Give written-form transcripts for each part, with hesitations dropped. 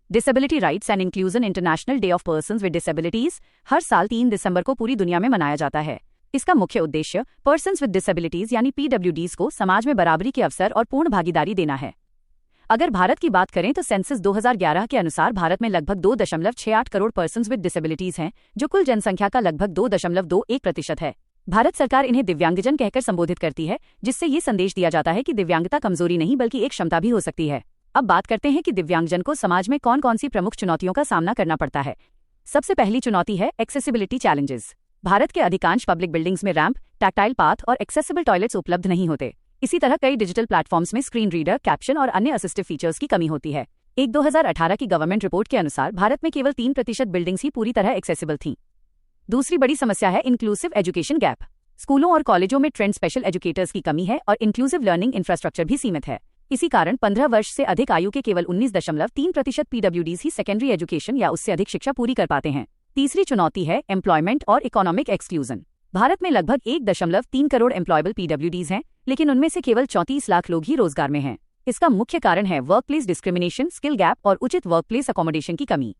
Disability rights and inclusion international day of persons with disabilities हर साल 3 दिसंबर को पूरी दुनिया में मनाया जाता है। इसका मुख्य उद्देश्य पर्सन्स विद डिसेबिलिटीज यानी पीडब्ल्यूडीज को समाज में बराबरी के अवसर और पूर्ण भागीदारी देना है। अगर भारत की बात करें तो सेंसस 2011 के अनुसार भारत में लगभग 2.68 करोड़ पर्सन्स विद डिसेबिलिटीज हैं, जो कुल जनसंख्या का लगभग 2.21% है। भारत सरकार इन्हें दिव्यांगजन कहकर संबोधित करती है, जिससे ये संदेश दिया जाता है कि दिव्यांगता कमजोरी नहीं बल्कि एक क्षमता भी हो सकती है। अब बात करते हैं कि दिव्यांगजन को समाज में कौन कौन सी प्रमुख चुनौतियों का सामना करना पड़ता है। सबसे पहली चुनौती है एक्सेसिबिलिटी चैलेंजेस। भारत के अधिकांश पब्लिक बिल्डिंग्स में रैंप, टैक्टाइल पाथ और एक्सेसिबल टॉयलेट्स उपलब्ध नहीं होते। इसी तरह कई डिजिटल प्लेटफॉर्म्स में स्क्रीन रीडर, कैप्शन और अन्य असिस्टिव फीचर्स की कमी होती है। एक 2018 की गवर्नमेंट रिपोर्ट के अनुसार भारत में केवल 3% बिल्डिंग्स ही पूरी तरह एक्सेसिबल थीं। दूसरी बड़ी समस्या है इंक्लूसिव एजुकेशन गैप। स्कूलों और कॉलेजों में ट्रेंड स्पेशल एजुकेटर्स की कमी है और इंक्लूसिव लर्निंग इंफ्रास्ट्रक्चर भी सीमित है। इसी कारण 15 वर्ष से अधिक आयु के केवल 19.3% पीडब्ल्यूडीज ही सेकेंडरी एजुकेशन या उससे अधिक शिक्षा पूरी कर पाते हैं। तीसरी चुनौती है एम्प्लॉयमेंट और इकोनॉमिक एक्सक्लूजन। भारत में लगभग 1.3 करोड़ एम्प्लॉयबल पीडब्ल्यूडीज हैं, लेकिन उनमें से केवल 34 लाख लोग ही रोजगार में हैं। इसका मुख्य कारण है वर्कप्लेस डिस्क्रिमिनेशन, स्किल गैप और उचित वर्कप्लेस अकोमोडेशन की कमी।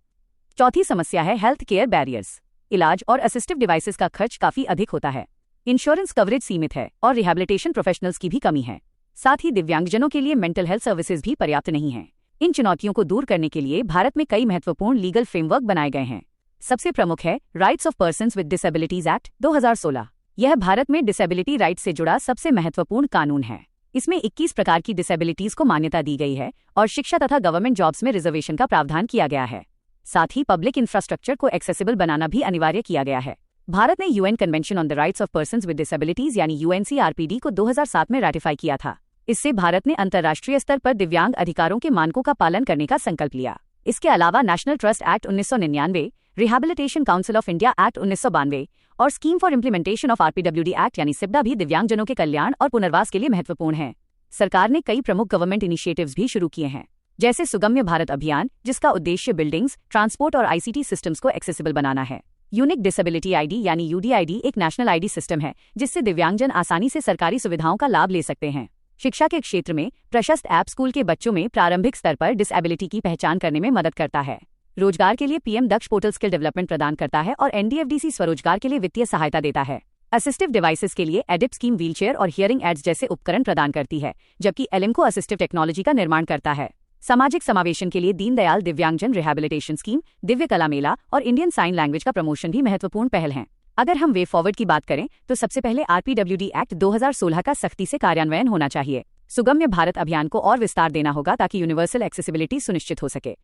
चौथी समस्या है हेल्थ केयर बैरियर्स। इलाज और असिस्टिव डिवाइसेस का खर्च काफी अधिक होता है। इंश्योरेंस कवरेज सीमित है और रिहैबिलिटेशन प्रोफेशनल्स की भी कमी है। साथ ही दिव्यांगजनों के लिए मेंटल हेल्थ सर्विसेज भी पर्याप्त नहीं हैं। इन चुनौतियों को दूर करने के लिए भारत में कई महत्वपूर्ण लीगल फ्रेमवर्क बनाए गए हैं। सबसे प्रमुख है rights of persons with disabilities act 2016। यह भारत में डिसेबिलिटी राइट्स से जुड़ा सबसे महत्वपूर्ण कानून है। इसमें 21 प्रकार की डिसेबिलिटीज को मान्यता दी गई है और शिक्षा तथा गवर्नमेंट जॉब्स में रिजर्वेशन का प्रावधान किया गया है। साथ ही पब्लिक इंफ्रास्ट्रक्चर को एक्सेसिबल बनाना भी अनिवार्य किया गया है। भारत ने UN convention on the rights of persons with disabilities यानी यूएनसीआरपीडी को 2007 में रैटिफाई किया था। इससे भारत ने अंतर्राष्ट्रीय स्तर पर दिव्यांग अधिकारों के मानकों का पालन करने का संकल्प लिया। इसके अलावा national trust act 1999, rehabilitation council of India act 1992 और scheme for implementation of RPWD act यानी सिप्डा भी दिव्यांगजनों के कल्याण और पुनर्वास के लिए महत्वपूर्ण है। सरकार ने कई प्रमुख गवर्नमेंट इनिशिएटिव्स भी शुरू किए हैं, जैसे सुगम्य भारत अभियान, जिसका उद्देश्य बिल्डिंग्स, ट्रांसपोर्ट और आईसीटी सिस्टम्स को एक्सेसिबल बनाना है। यूनिक डिसेबिलिटी आईडी यानी यूडीआईडी एक नेशनल आईडी सिस्टम है, जिससे दिव्यांगजन आसानी से सरकारी सुविधाओं का लाभ ले सकते हैं। शिक्षा के क्षेत्र में प्रशस्त ऐप स्कूल के बच्चों में प्रारंभिक स्तर पर डिसेबिलिटी की पहचान करने में मदद करता है। रोजगार के लिए पीएम दक्ष पोर्टल स्किल डेवलपमेंट प्रदान करता है और एनडीएफडीसी स्वरोजगार के लिए वित्तीय सहायता देता है। असिस्टिव डिवाइसेस के लिए एडिप स्कीम व्हीलचेयर और हियरिंग एड्स जैसे उपकरण प्रदान करती है, जबकि एलिम्को असिस्टिव टेक्नोलॉजी का निर्माण करता है। सामाजिक समावेशन के लिए दीनदयाल दिव्यांगजन रिहैबिलिटेशन स्कीम, दिव्य कला मेला और इंडियन साइन लैंग्वेज का प्रमोशन भी महत्वपूर्ण पहल हैं। अगर हम वे फॉरवर्ड की बात करें तो सबसे पहले आरपीडब्ल्यूडी एक्ट 2016 का सख्ती से कार्यान्वयन होना चाहिए। सुगम्य भारत अभियान को और विस्तार देना होगा ताकि यूनिवर्सल एक्सेसिबिलिटी सुनिश्चित हो सके।